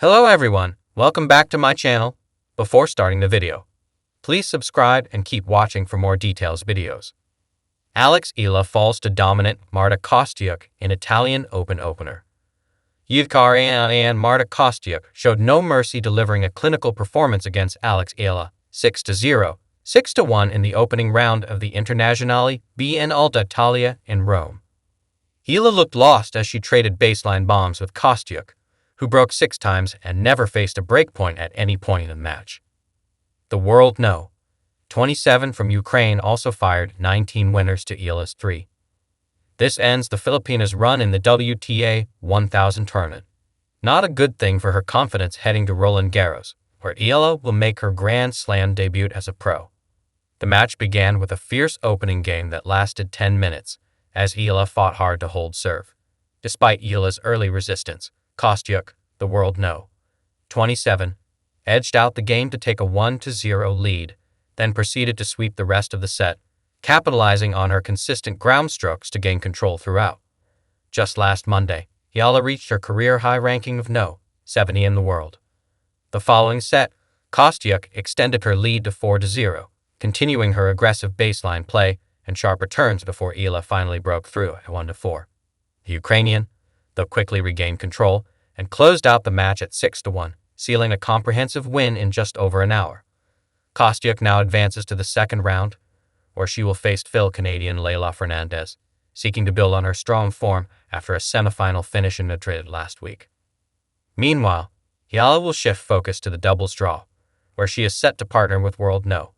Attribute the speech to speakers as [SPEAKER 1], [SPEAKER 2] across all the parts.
[SPEAKER 1] Hello everyone, welcome back to my channel. Before starting the video, please subscribe and keep watching for more details videos. Eala falls to dominant Marta Kostyuk in Italian Open opener. Eala and Marta Kostyuk showed no mercy, delivering a clinical performance against Eala 6-0, 6-1 in the opening round of the Internazionale in Alta Italia in Rome. Eala looked lost as she traded baseline bombs with Kostyuk, who broke 6 times and never faced a breakpoint at any point in the match. The world no. 27 from Ukraine also fired 19 winners to Eala's 3. This ends the Filipinas' run in the WTA 1000 tournament. Not a good thing for her confidence heading to Roland Garros, where Eala will make her Grand Slam debut as a pro. The match began with a fierce opening game that lasted 10 minutes, as Eala fought hard to hold serve. Despite Eala's early resistance, Kostyuk, the world no. 27, edged out the game to take a 1-0 lead, then proceeded to sweep the rest of the set, capitalizing on her consistent ground strokes to gain control throughout. Just last Monday, Eala reached her career-high ranking of no. 70 in the world. The following set, Kostyuk extended her lead to 4-0, continuing her aggressive baseline play and sharp returns before Eala finally broke through at 1-4. The Ukrainian, though, quickly regained control and closed out the match at 6-1, sealing a comprehensive win in just over an hour. Kostyuk now advances to the second round, where she will face Canadian Eala Fernandez, seeking to build on her strong form after a semifinal finish in Madrid last week. Meanwhile, Eala will shift focus to the doubles draw, where she is set to partner with world no.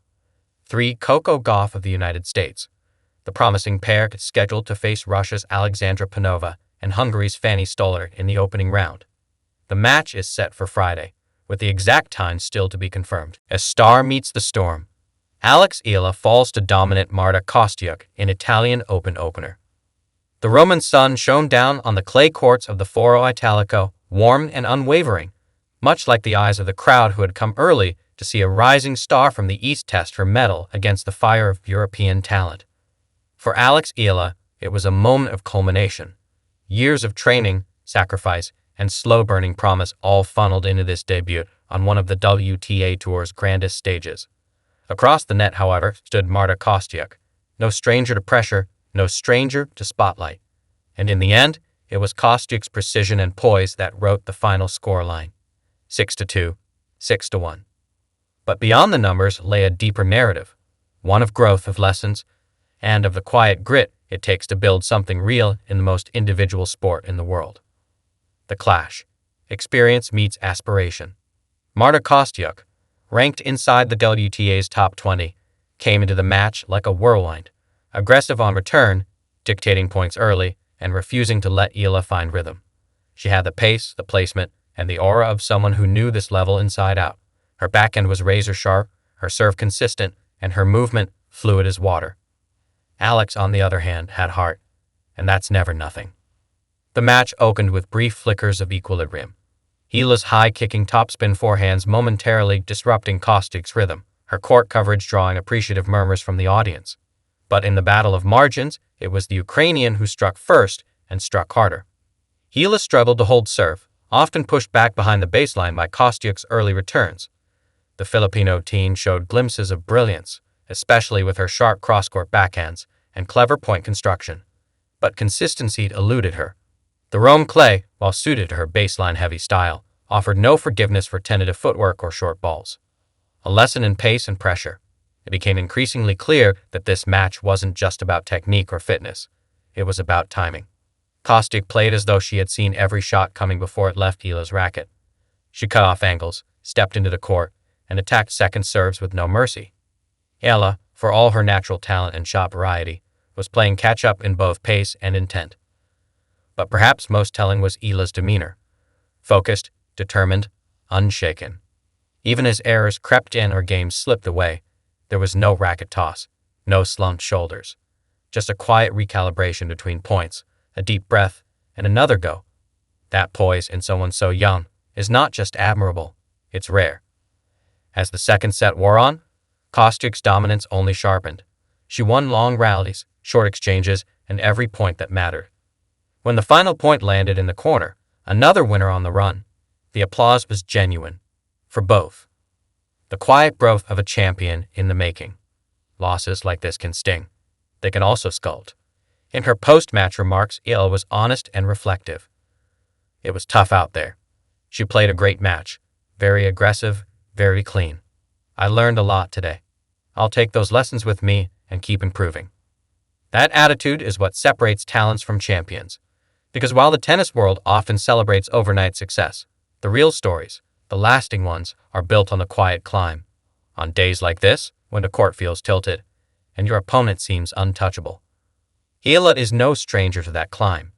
[SPEAKER 1] 3 Coco Gauff of the United States. The promising pair is scheduled to face Russia's Alexandra Panova and Hungary's Fanny Stoller in the opening round. The match is set for Friday, with the exact time still to be confirmed. As star meets the storm, Eala falls to dominant Marta Kostyuk in Italian Open opener. The Roman sun shone down on the clay courts of the Foro Italico, warm and unwavering, much like the eyes of the crowd who had come early to see a rising star from the East test her mettle against the fire of European talent. For Eala, it was a moment of culmination. Years of training, sacrifice, and slow-burning promise all funneled into this debut on one of the WTA Tour's grandest stages. Across the net, however, stood Marta Kostyuk, no stranger to pressure, no stranger to spotlight. And in the end, it was Kostyuk's precision and poise that wrote the final scoreline. 6-2, 6-1. But beyond the numbers lay a deeper narrative, one of growth, of lessons, and of the quiet grit it takes to build something real in the most individual sport in the world. The clash. Experience meets aspiration. Marta Kostyuk, ranked inside the WTA's top 20, came into the match like a whirlwind, aggressive on return, dictating points early, and refusing to let Eala find rhythm. She had the pace, the placement, and the aura of someone who knew this level inside out. Her backhand was razor sharp, her serve consistent, and her movement fluid as water. Alex, on the other hand, had heart, and that's never nothing. The match opened with brief flickers of equilibrium. Eala's high-kicking topspin forehands momentarily disrupting Kostyuk's rhythm, her court coverage drawing appreciative murmurs from the audience. But in the battle of margins, it was the Ukrainian who struck first and struck harder. Eala struggled to hold serve, often pushed back behind the baseline by Kostyuk's early returns. The Filipino teen showed glimpses of brilliance, especially with her sharp cross-court backhands and clever point construction. But consistency eluded her. The Rome clay, while suited to her baseline-heavy style, offered no forgiveness for tentative footwork or short balls. A lesson in pace and pressure. It became increasingly clear that this match wasn't just about technique or fitness. It was about timing. Kostyuk played as though she had seen every shot coming before it left Eala's racket. She cut off angles, stepped into the court, and attacked second serves with no mercy. Eala, for all her natural talent and shot variety, was playing catch-up in both pace and intent. But perhaps most telling was Eala's demeanor. Focused, determined, unshaken. Even as errors crept in or games slipped away, there was no racket toss, no slumped shoulders. Just a quiet recalibration between points, a deep breath, and another go. That poise in someone so young is not just admirable, it's rare. As the second set wore on, Kostyuk's dominance only sharpened. She won long rallies, short exchanges, and every point that mattered. When the final point landed in the corner, another winner on the run, The applause was genuine, for both. The quiet growth of a champion in the making. Losses like this can sting. They can also sculpt. In her post-match remarks, Eala was honest and reflective. It was tough out there. She played a great match. Very aggressive, very clean. I learned a lot today. I'll take those lessons with me and keep improving. That attitude is what separates talents from champions. Because while the tennis world often celebrates overnight success, the real stories, the lasting ones, are built on the quiet climb. On days like this, when the court feels tilted, and your opponent seems untouchable. Eala is no stranger to that climb.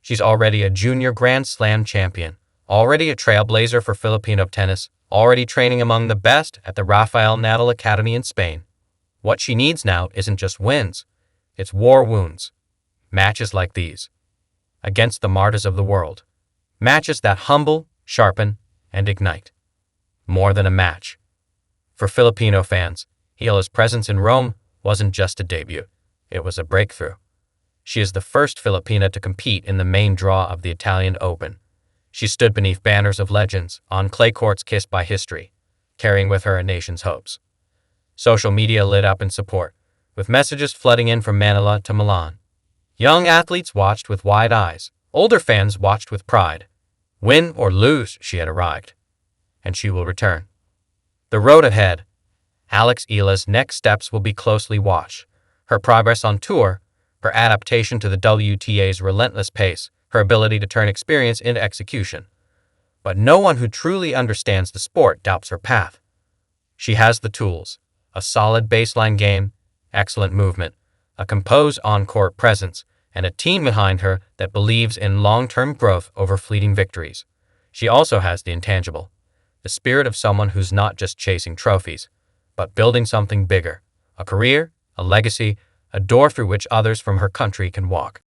[SPEAKER 1] She's already a junior Grand Slam champion, already a trailblazer for Filipino tennis, already training among the best at the Rafael Nadal Academy in Spain. What she needs now isn't just wins, it's war wounds. Matches like these. Against the Martas of the world. Matches that humble, sharpen, and ignite. More than a match. For Filipino fans, Eala's presence in Rome wasn't just a debut. It was a breakthrough. She is the first Filipina to compete in the main draw of the Italian Open. She stood beneath banners of legends, on clay courts kissed by history, carrying with her a nation's hopes. Social media lit up in support, with messages flooding in from Manila to Milan. Young athletes watched with wide eyes. Older fans watched with pride. Win or lose, she had arrived. And she will return. The road ahead. Eala's next steps will be closely watched. Her progress on tour, her adaptation to the WTA's relentless pace, her ability to turn experience into execution. But no one who truly understands the sport doubts her path. She has the tools, a solid baseline game, excellent movement, a composed on-court presence, and a team behind her that believes in long-term growth over fleeting victories. She also has the intangible, the spirit of someone who's not just chasing trophies, but building something bigger, a career, a legacy, a door through which others from her country can walk.